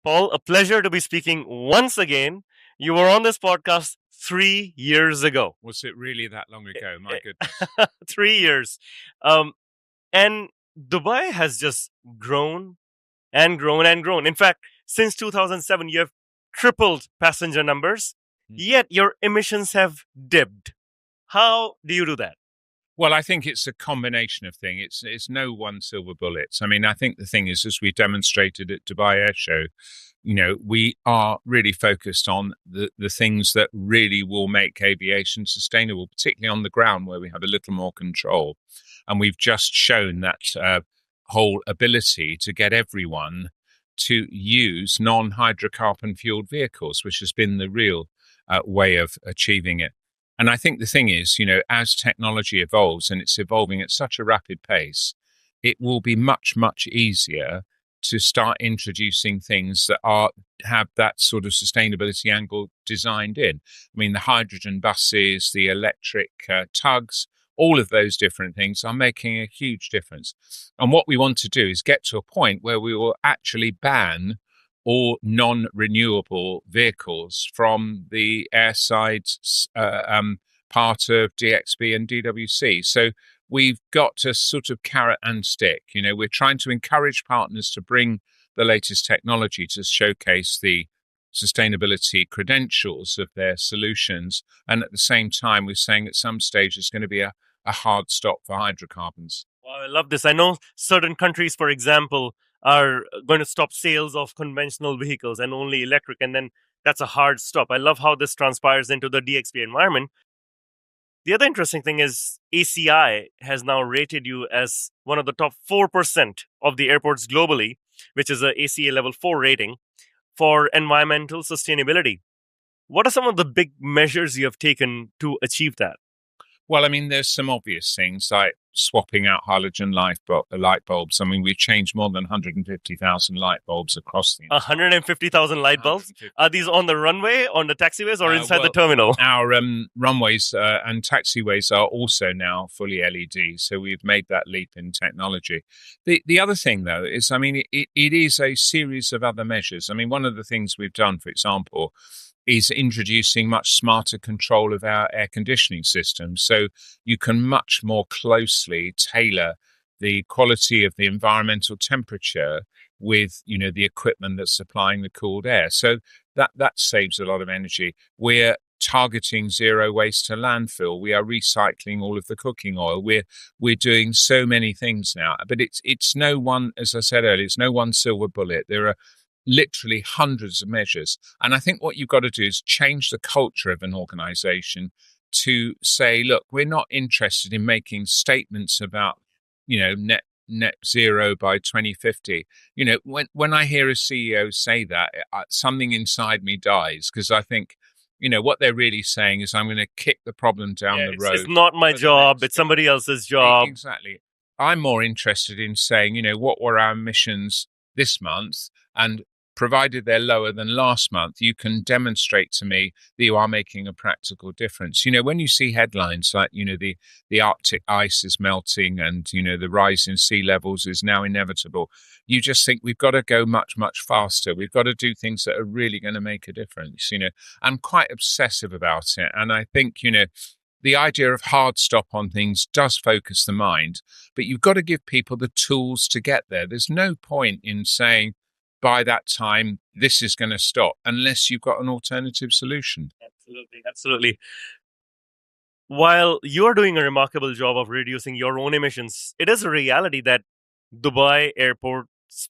Paul, a pleasure to be speaking once again. You were on this podcast 3 years ago. Was it really that long ago? My goodness. 3 years. Um, and Dubai has just grown and grown and grown. In fact, since 2007, you have tripled passenger numbers, yet your emissions have dipped. How do you do that? Well, I think it's a combination of things. It's no one silver bullet. I mean, I think the thing is, as we demonstrated at Dubai Airshow, we are really focused on the things that really will make aviation sustainable, particularly on the ground where we have a little more control. And we've just shown that whole ability to get everyone to use non-hydrocarbon fueled vehicles, which has been the real way of achieving it. And I think the thing is, as technology evolves, and it's evolving at such a rapid pace, it will be much, much easier to start introducing things that have that sort of sustainability angle designed in. I mean, the hydrogen buses, the electric tugs, all of those different things are making a huge difference. And what we want to do is get to a point where we will actually ban all non-renewable vehicles from the airside part of DXB and DWC. So we've got to sort of carrot and stick. We're trying to encourage partners to bring the latest technology to showcase the sustainability credentials of their solutions. And at the same time, we're saying at some stage it's going to be a hard stop for hydrocarbons. Wow, I love this. I know certain countries, for example, are going to stop sales of conventional vehicles and only electric, and then that's a hard stop. I love how this transpires into the DXB environment. The other interesting thing is ACI has now rated you as one of the top 4% of the airports globally, which is a ACA level 4 rating for environmental sustainability. What are some of the big measures you have taken to achieve that? Well, I mean, there's some obvious things like swapping out halogen light bulbs. I mean, we've changed more than 150,000 light bulbs across the 150,000 light bulbs? Are these on the runway, on the taxiways, or inside the terminal? Our runways and taxiways are also now fully LED. So we've made that leap in technology. The other thing, though, is, I mean, it is a series of other measures. I mean, one of the things we've done, for example, is introducing much smarter control of our air conditioning system. So you can much more closely tailor the quality of the environmental temperature with, the equipment that's supplying the cooled air. So that saves a lot of energy. We're targeting zero waste to landfill. We are recycling all of the cooking oil. We're doing so many things now, but it's no one, as I said earlier, it's no one silver bullet. There are literally hundreds of measures. And I think what you've got to do is change the culture of an organization to say, look, we're not interested in making statements about, net zero by 2050. When I hear a CEO say that, something inside me dies, because I think, what they're really saying is, I'm going to kick the problem down the road. It's not my job. It's somebody else's job. Exactly. I'm more interested in saying, what were our emissions this month, and provided they're lower than last month, you can demonstrate to me that you are making a practical difference. When you see headlines like, the Arctic ice is melting and, the rise in sea levels is now inevitable, you just think we've got to go much, much faster. We've got to do things that are really going to make a difference. I'm quite obsessive about it. And I think, the idea of hard stop on things does focus the mind, but you've got to give people the tools to get there. There's no point in saying, by that time, this is going to stop, unless you've got an alternative solution. Absolutely. While you're doing a remarkable job of reducing your own emissions, it is a reality that Dubai airport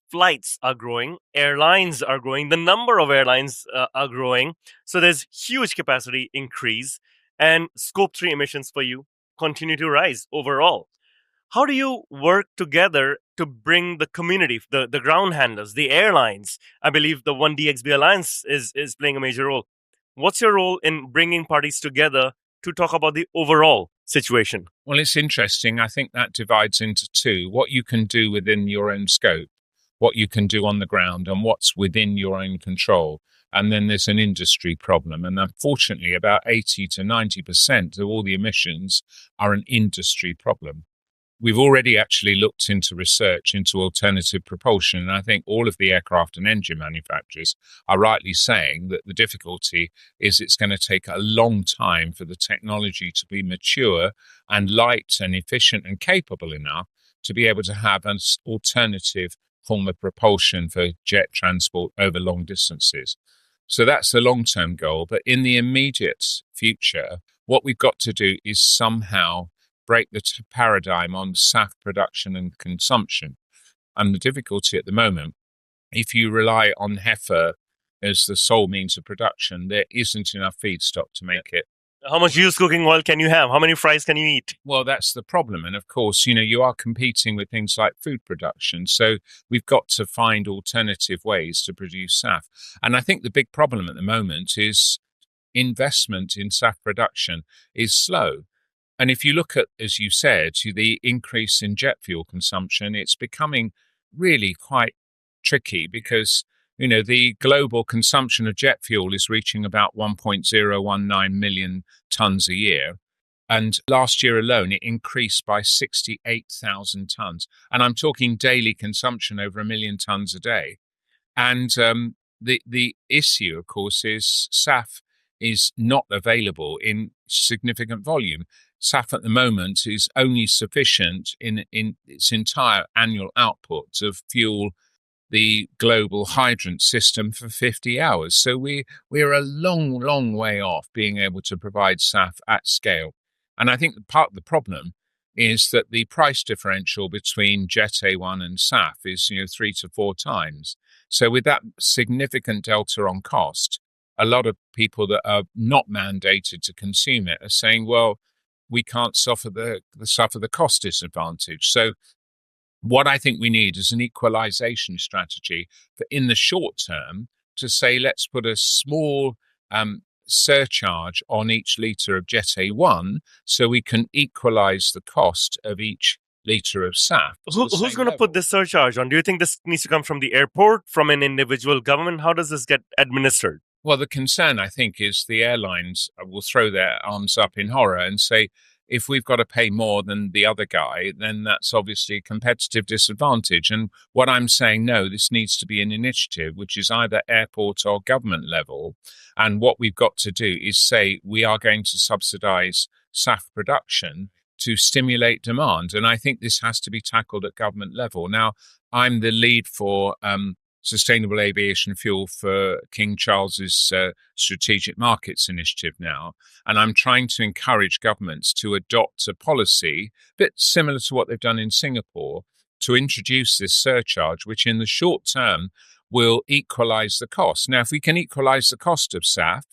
flights are growing, airlines are growing, the number of airlines are growing. So there's huge capacity increase, and scope 3 emissions for you continue to rise overall. How do you work together to bring the community, the ground handlers, the airlines? I believe the One DXB Alliance is playing a major role. What's your role in bringing parties together to talk about the overall situation? Well, it's interesting. I think that divides into two: what you can do within your own scope, what you can do on the ground, and what's within your own control. And then there's an industry problem. And unfortunately, about 80 to 90% of all the emissions are an industry problem. we've already actually looked into research into alternative propulsion. And I think all of the aircraft and engine manufacturers are rightly saying that the difficulty is it's going to take a long time for the technology to be mature and light and efficient and capable enough to be able to have an alternative form of propulsion for jet transport over long distances. So that's the long-term goal. But in the immediate future, what we've got to do is somehow break the paradigm on SAF production and consumption. And the difficulty at the moment, if you rely on heifer as the sole means of production, there isn't enough feedstock to make it. How much used cooking oil can you have? How many fries can you eat? Well, that's the problem. And of course, you are competing with things like food production. So we've got to find alternative ways to produce SAF. And I think the big problem at the moment is investment in SAF production is slow. And if you look at, as you said, the increase in jet fuel consumption, it's becoming really quite tricky because, the global consumption of jet fuel is reaching about 1.019 million tons a year. And last year alone, it increased by 68,000 tons. And I'm talking daily consumption over 1 million tons a day. And the issue, of course, is SAF is not available in significant volume. SAF at the moment is only sufficient in its entire annual output to fuel the global hydrant system for 50 hours. So we're a long, long way off being able to provide SAF at scale. And I think part of the problem is that the price differential between Jet A1 and SAF is 3 to 4 times. So with that significant delta on cost, a lot of people that are not mandated to consume it are saying, well, we can't suffer the cost disadvantage. So what I think we need is an equalization strategy for in the short term to say, let's put a small surcharge on each litre of Jet A1 so we can equalize the cost of each litre of SAF. Who's going to put this surcharge on? Do you think this needs to come from the airport, from an individual government? How does this get administered? Well, the concern, I think, is the airlines will throw their arms up in horror and say, if we've got to pay more than the other guy, then that's obviously a competitive disadvantage. And what I'm saying, no, this needs to be an initiative, which is either airport or government level. And what we've got to do is say we are going to subsidize SAF production to stimulate demand. And I think this has to be tackled at government level. Now, I'm the lead for sustainable aviation fuel for King Charles's strategic markets initiative now. And I'm trying to encourage governments to adopt a policy, a bit similar to what they've done in Singapore, to introduce this surcharge, which in the short term will equalize the cost. Now, if we can equalize the cost of SAF,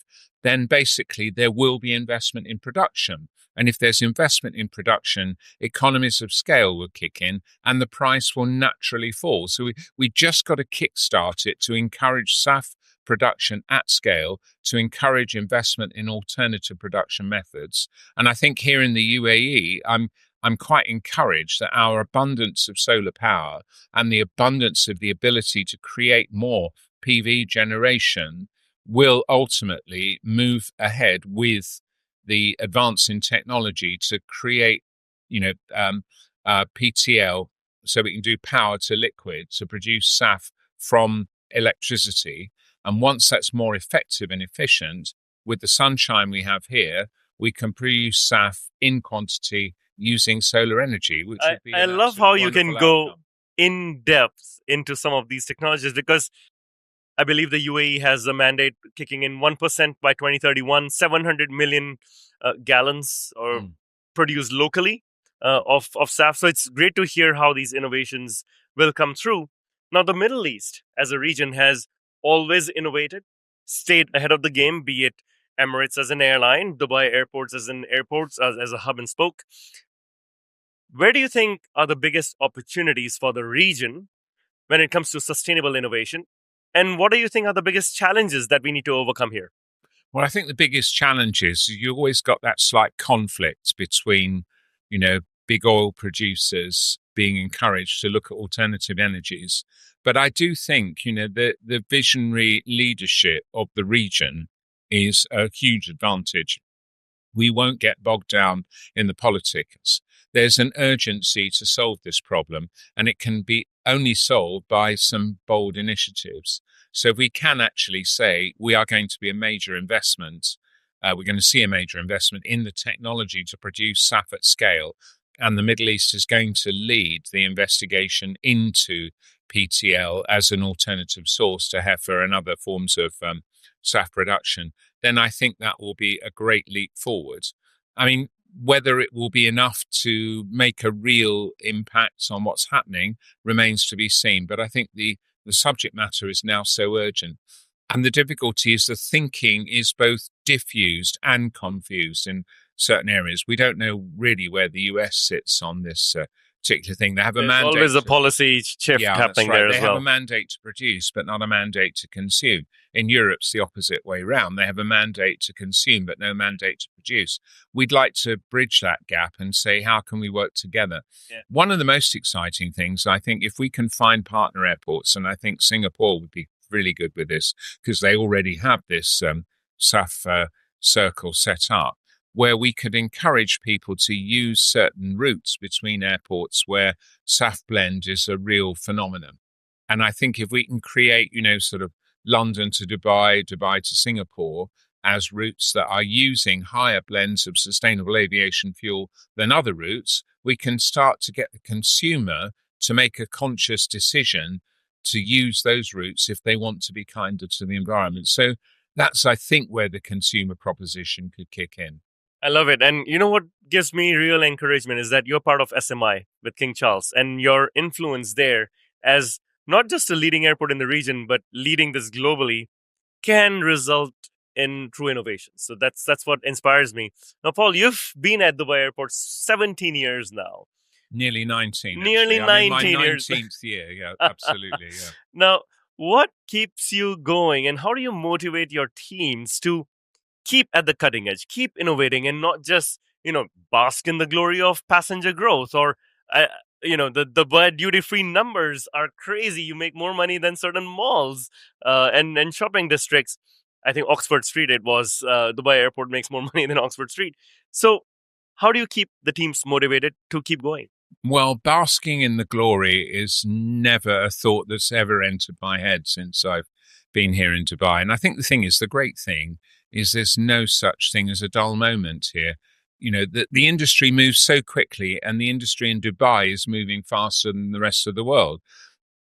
then basically there will be investment in production. And if there's investment in production, economies of scale will kick in and the price will naturally fall. So we just got to kickstart it to encourage SAF production at scale, to encourage investment in alternative production methods. And I think here in the UAE, I'm quite encouraged that our abundance of solar power and the abundance of the ability to create more PV generation will ultimately move ahead with the advance in technology to create, PTL, so we can do power to liquid to produce SAF from electricity. And once that's more effective and efficient, with the sunshine we have here, we can produce SAF in quantity using solar energy, which would be I love how you can go outcome. in depth into some of these technologies, because I believe the UAE has a mandate kicking in 1% by 2031, 700 million gallons or produced locally of SAF. So it's great to hear how these innovations will come through. Now, the Middle East as a region has always innovated, stayed ahead of the game, be it Emirates as an airline, Dubai airports as an airports, as a hub and spoke. Where do you think are the biggest opportunities for the region when it comes to sustainable innovation? And what do you think are the biggest challenges that we need to overcome here? Well, I think the biggest challenge is you always got that slight conflict between, big oil producers being encouraged to look at alternative energies. But I do think, the visionary leadership of the region is a huge advantage. We won't get bogged down in the politics. there's an urgency to solve this problem, and it can be only solved by some bold initiatives. So we can actually say we are going to be a major investment. We're going to see a major investment in the technology to produce SAF at scale. And the Middle East is going to lead the investigation into PTL as an alternative source to heifer and other forms of SAF production. Then I think that will be a great leap forward. I mean, whether it will be enough to make a real impact on what's happening remains to be seen. But I think the subject matter is now so urgent. And the difficulty is the thinking is both diffused and confused in certain areas. We don't know really where the US sits on this particular thing. They have a There's mandate. always a policy shift Yeah, that's happening right. there They as have well. a mandate to produce, but not a mandate to consume. In Europe, it's the opposite way round. They have a mandate to consume, but no mandate to produce. We'd like to bridge that gap and say, how can we work together? Yeah. One of the most exciting things, I think, if we can find partner airports, and I think Singapore would be really good with this because they already have this SAF circle set up, where we could encourage people to use certain routes between airports where SAF blend is a real phenomenon. And I think if we can create, sort of London to Dubai, Dubai to Singapore as routes that are using higher blends of sustainable aviation fuel than other routes, we can start to get the consumer to make a conscious decision to use those routes if they want to be kinder to the environment. So that's, I think, where the consumer proposition could kick in. I love it. And you know what gives me real encouragement is that you're part of SMI with King Charles, and your influence there as not just a leading airport in the region, but leading this globally can result in true innovation. So that's what inspires me. Now, Paul, you've been at Dubai Airport 17 years now. Nearly 19. Nearly actually. I'm in 19 my years. 19th year. Yeah, absolutely. Yeah. Now, what keeps you going, and how do you motivate your teams to keep at the cutting edge, keep innovating, and not just bask in the glory of passenger growth or the duty free numbers are crazy. You make more money than certain malls and shopping districts. I think Oxford Street, it was Dubai Airport makes more money than Oxford Street. So how do you keep the teams motivated to keep going? Well, basking in the glory is never a thought that's ever entered my head since I've been here in Dubai. And I think the great thing is there's no such thing as a dull moment here. The industry moves so quickly, and the industry in Dubai is moving faster than the rest of the world.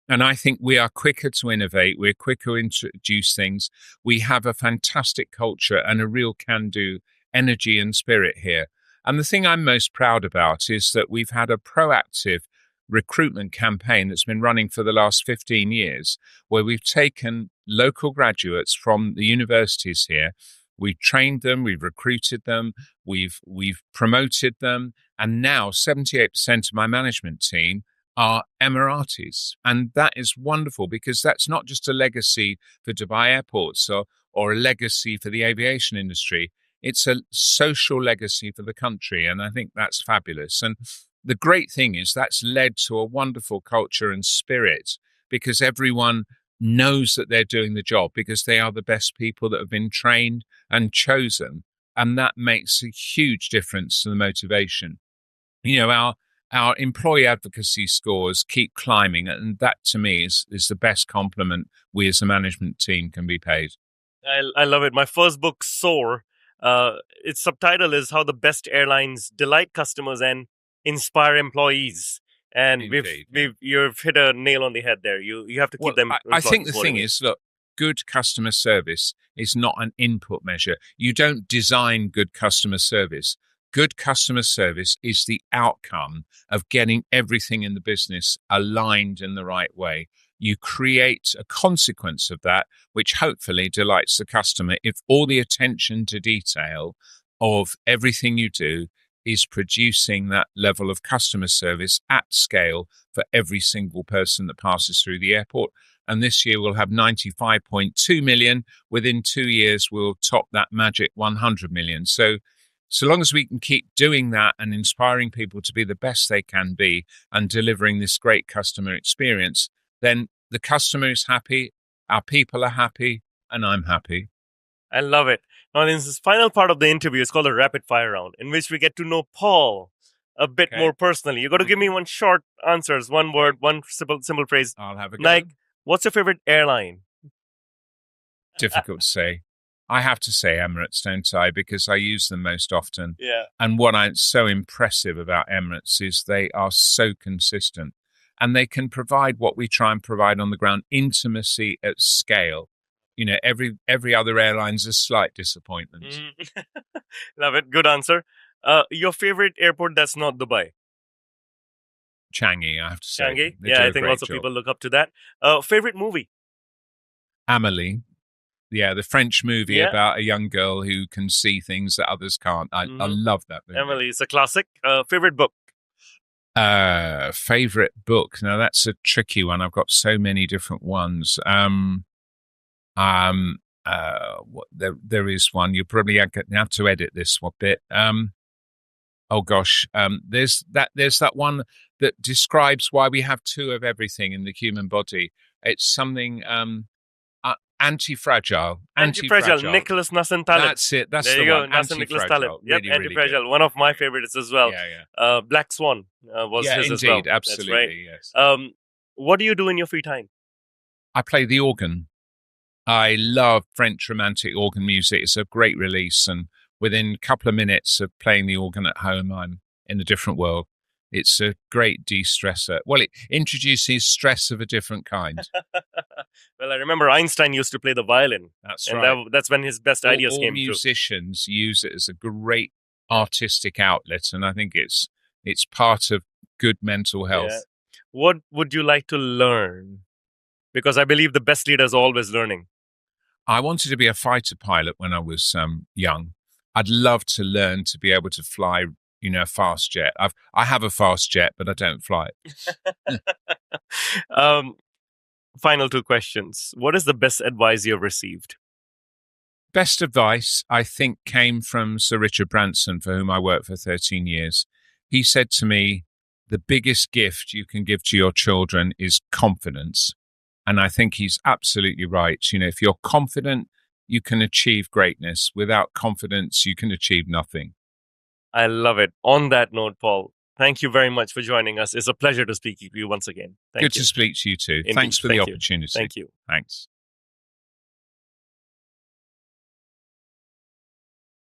And I think we are quicker to innovate. We're quicker to introduce things. We have a fantastic culture and a real can-do energy and spirit here. And the thing I'm most proud about is that we've had a proactive recruitment campaign that's been running for the last 15 years, where we've taken local graduates from the universities here. We've trained them, we've recruited them, we've promoted them, and now 78% of my management team are Emiratis. And that is wonderful because that's not just a legacy for Dubai airports or a legacy for the aviation industry. It's a social legacy for the country. And I think that's fabulous. And the great thing is that's led to a wonderful culture and spirit because everyone knows that they're doing the job because they are the best people that have been trained and chosen. And that makes a huge difference to the motivation. Our employee advocacy scores keep climbing, and that to me is the best compliment we as a management team can be paid. I love it. My first book, Soar, its subtitle is How the Best Airlines Delight Customers and Inspire Employees. And Indeed, you've hit a nail on the head there. You have to keep them. I think the thing is, look, good customer service is not an input measure. You don't design good customer service. Good customer service is the outcome of getting everything in the business aligned in the right way. You create a consequence of that, which hopefully delights the customer if all the attention to detail of everything you do is producing that level of customer service at scale for every single person that passes through the airport. And this year we'll have 95.2 million. Within 2 years, we'll top that magic 100 million. So long as we can keep doing that and inspiring people to be the best they can be and delivering this great customer experience, then the customer is happy, our people are happy, and I'm happy. I love it. Now, this final part of the interview is called a rapid fire round, in which we get to know Paul a bit Okay. more personally. You got to give me one short answers, one word, one simple phrase. I'll have a go. Like, what's your favorite airline? Difficult to say. I have to say Emirates, don't I? Because I use them most often. Yeah. And what I'm so impressive about Emirates is they are so consistent, and they can provide what we try and provide on the ground: intimacy at scale. You know, every other airline's a slight disappointment. Mm. Love it. Good answer. Your favorite airport that's not Dubai? Changi, I have to say. Changi. They Yeah, do I a think great lots of job. people look up to that. Favorite movie? Amelie. Yeah, the French movie Yeah. about a young girl who can see things that others can't. I love that movie. Emily, it's a classic. Favorite book? Favorite book? Now that's a tricky one. I've got so many different ones. There is one. You probably have to edit this one bit. Oh gosh, there's that one that describes why we have two of everything in the human body. It's something anti-fragile. Anti-Fragile, Nicholas Nassim Taleb. That's it. That's there the you one. go, Nassim Nicholas Taleb. Anti-Fragile. Yep, Really, Anti-Fragile. really good. One of my favorites as well. Yeah. Black Swan was his as well. Indeed, absolutely. That's right. Yes. What do you do in your free time? I play the organ. I love French romantic organ music. It's a great release, and within a couple of minutes of playing the organ at home, I'm in a different world. It's a great de-stressor. Well, it introduces stress of a different kind. Well, I remember Einstein used to play the violin. That's and right. that's when his best ideas all came musicians use it as a great artistic outlet, and I think it's part of good mental health. Yeah. What would you like to learn? Because I believe the best leader is always learning. I wanted to be a fighter pilot when I was young. I'd love to learn to be able to fly, a fast jet. I have a fast jet, but I don't fly it. Final two questions. What is the best advice you've received? Best advice, I think, came from Sir Richard Branson, for whom I worked for 13 years. He said to me, the biggest gift you can give to your children is confidence. And I think he's absolutely right. If you're confident, you can achieve greatness. Without confidence, you can achieve nothing. I love it. On that note, Paul, thank you very much for joining us. It's a pleasure to speak to you once again. Good to speak to you too. Indeed. Thanks for the opportunity. Thank you. Thanks.